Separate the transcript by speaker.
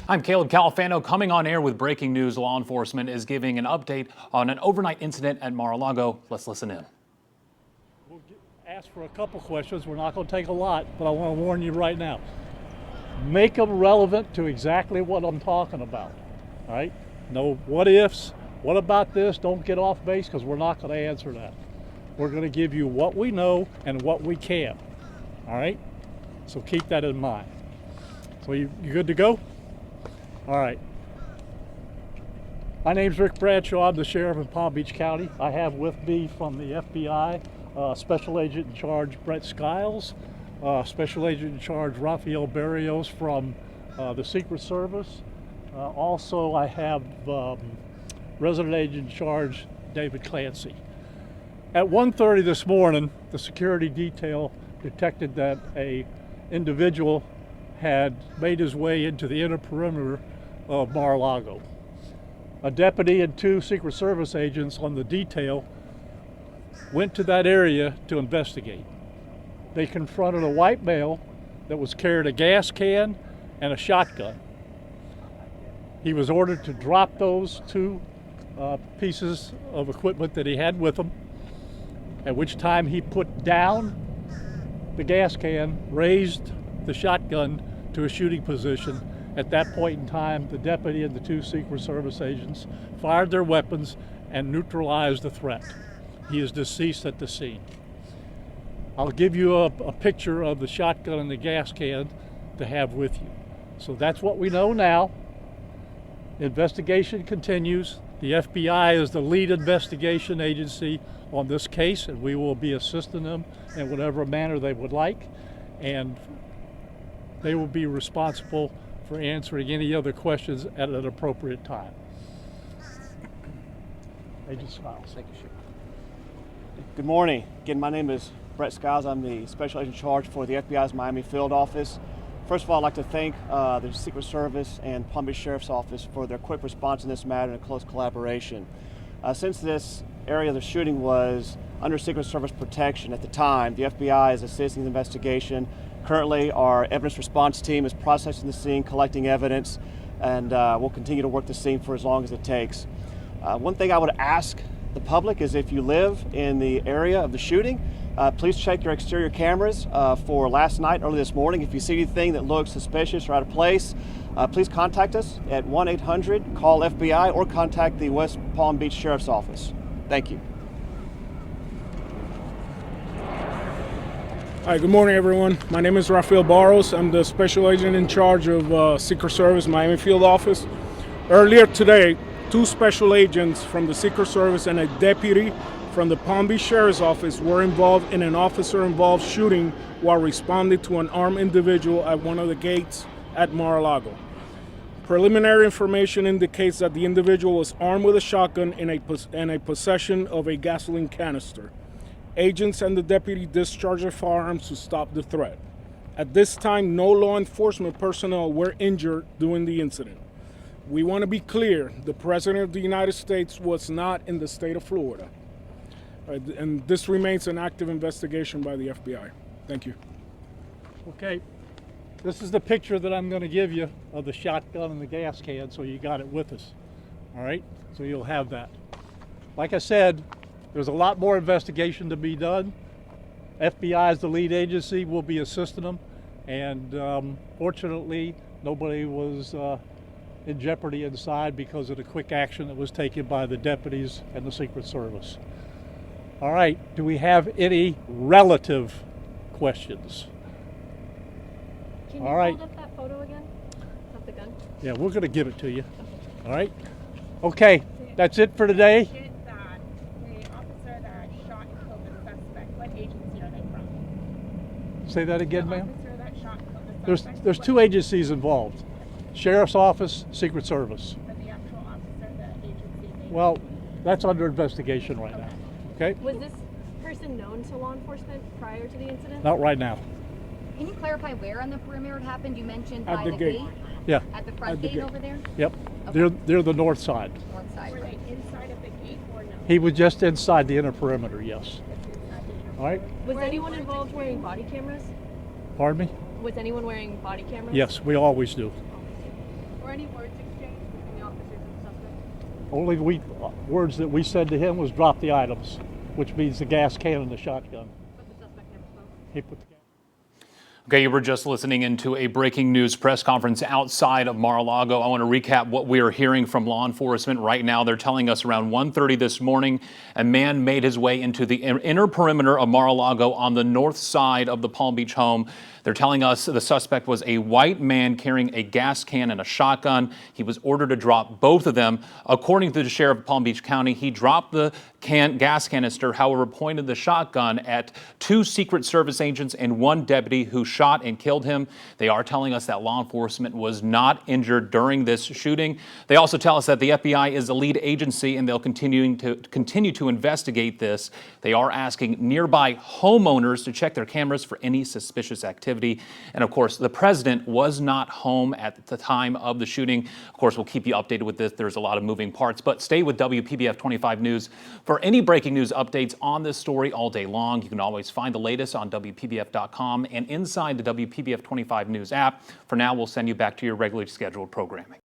Speaker 1: I'm Caleb Califano coming on air with breaking news. Law enforcement is giving an update on an overnight incident at Mar-a-Lago. Let's listen in.
Speaker 2: We'll ask for a couple questions. We're not going to take a lot, but I want to warn you right now. Make them relevant to exactly what I'm talking about. All right? No what ifs. What about this? Don't get off base because we're not going to answer that. We're going to give you what we know and what we can. All right? So keep that in mind. So you good to go? All right. My name's Rick Bradshaw. I'm the sheriff in Palm Beach County. I have with me from the FBI Special Agent in Charge Brett Skiles, Special Agent in Charge Rafael Barrios from the Secret Service. Also, I have Resident Agent in Charge David Clancy. At 1:30 this morning, the security detail detected that a individual had made his way into the inner perimeter of Mar-a-Lago. A deputy and two Secret Service agents on the detail went to that area to investigate. They confronted a white male that was carrying a gas can and a shotgun. He was ordered to drop those two pieces of equipment that he had with him, at which time he put down the gas can, raised the shotgun to a shooting position. At that point in time, the deputy and the two Secret Service agents fired their weapons and neutralized the threat. He is deceased at the scene. I'll give you a picture of the shotgun and the gas can to have with you. So that's what we know now. Investigation continues. The FBI is the lead investigation agency on this case, and we will be assisting them in whatever manner they would like. And they will be responsible for answering any other questions at an appropriate time. Agent Skiles.
Speaker 3: Thank you, Sheriff. Good morning. Again, my name is Brett Skiles. I'm the Special Agent in Charge for the FBI's Miami Field Office. First of all, I'd like to thank the Secret Service and Palm Beach Sheriff's Office for their quick response in this matter and close collaboration. Since this area of the shooting was under Secret Service protection at the time, the FBI is assisting the investigation. Currently, our evidence response team is processing the scene, collecting evidence, and we'll continue to work the scene for as long as it takes. One thing I would ask the public is if you live in the area of the shooting, please check your exterior cameras for last night, early this morning. If you see anything that looks suspicious or out of place, please contact us at 1-800-CALL-FBI or contact the West Palm Beach Sheriff's Office. Thank you.
Speaker 4: Hi, good morning, everyone. My name is Rafael Barrios. I'm the Special Agent in Charge of Secret Service Miami Field Office. Earlier today, two special agents from the Secret Service and a deputy from the Palm Beach Sheriff's Office were involved in an officer-involved shooting while responding to an armed individual at one of the gates at Mar-a-Lago. Preliminary information indicates that the individual was armed with a shotgun and a possession of a gasoline canister. Agents and the deputy discharged their firearms to stop the threat. At this time, no law enforcement personnel were injured during the incident. We want to be clear, the President of the United States was not in the state of Florida. And this remains an active investigation by the FBI. Thank you.
Speaker 2: Okay, this is the picture that I'm going to give you of the shotgun and the gas can, so you got it with us. All right, so you'll have that. Like I said, there's a lot more investigation to be done. FBI is the lead agency. We'll be assisting them. And fortunately, nobody was in jeopardy inside because of the quick action that was taken by the deputies and the Secret Service. All right, do we have any relative questions?
Speaker 5: Can you
Speaker 2: All right.
Speaker 5: hold up that photo again of the gun?
Speaker 2: Yeah, we're going to give it to you. All right? Okay, that's it for today.
Speaker 6: That the officer that shot and killed the suspect, what agency are they from?
Speaker 2: Say that again,
Speaker 6: The
Speaker 2: ma'am.
Speaker 6: officer that shot and killed the suspect.
Speaker 2: There's two agencies involved. Sheriff's Office, Secret Service.
Speaker 6: But the actual officer, the agency they
Speaker 2: Well, that's under investigation right now. Okay?
Speaker 5: Was this person known to law enforcement prior to the incident?
Speaker 2: Not right now.
Speaker 7: Can you clarify where on the perimeter it happened? You mentioned
Speaker 4: At
Speaker 7: by
Speaker 4: the
Speaker 7: the
Speaker 4: gate.
Speaker 7: gate.
Speaker 2: Yeah,
Speaker 7: At the front
Speaker 4: At the
Speaker 7: gate
Speaker 4: gate.
Speaker 7: over there?
Speaker 2: yep.
Speaker 7: Okay.
Speaker 2: They're the north side.
Speaker 7: North side.
Speaker 6: were
Speaker 7: Right.
Speaker 6: they inside of the gate or no?
Speaker 2: He was just inside the inner perimeter, yes. All right?
Speaker 5: Was anyone involved wearing body cameras?
Speaker 2: Pardon me?
Speaker 5: Was anyone wearing body cameras?
Speaker 2: Yes, we always do.
Speaker 5: Were any words exchanged between the officers and the suspect?
Speaker 2: Only words that we said to him was drop the items, which means the gas can and the shotgun.
Speaker 5: But the suspect never spoke.
Speaker 2: He put the gas.
Speaker 1: Okay, you were just listening into a breaking news press conference outside of Mar-a-Lago. I want to recap what we are hearing from law enforcement right now. They're telling us around 1:30 this morning, a man made his way into the inner perimeter of Mar-a-Lago on the north side of the Palm Beach home. They're telling us the suspect was a white man carrying a gas can and a shotgun. He was ordered to drop both of them. According to the sheriff of Palm Beach County, he dropped the gas canister, however, pointed the shotgun at 2 Secret Service agents and 1 deputy who shot and killed him. They are telling us that law enforcement was not injured during this shooting. They also tell us that the FBI is the lead agency and they'll continue to investigate this. They are asking nearby homeowners to check their cameras for any suspicious activity. And of course, the president was not home at the time of the shooting. Of course, we'll keep you updated with this. There's a lot of moving parts, but stay with WPBF 25 News for any breaking news updates on this story all day long. You can always find the latest on WPBF.com and inside the WPBF 25 News app. For now, we'll send you back to your regularly scheduled programming.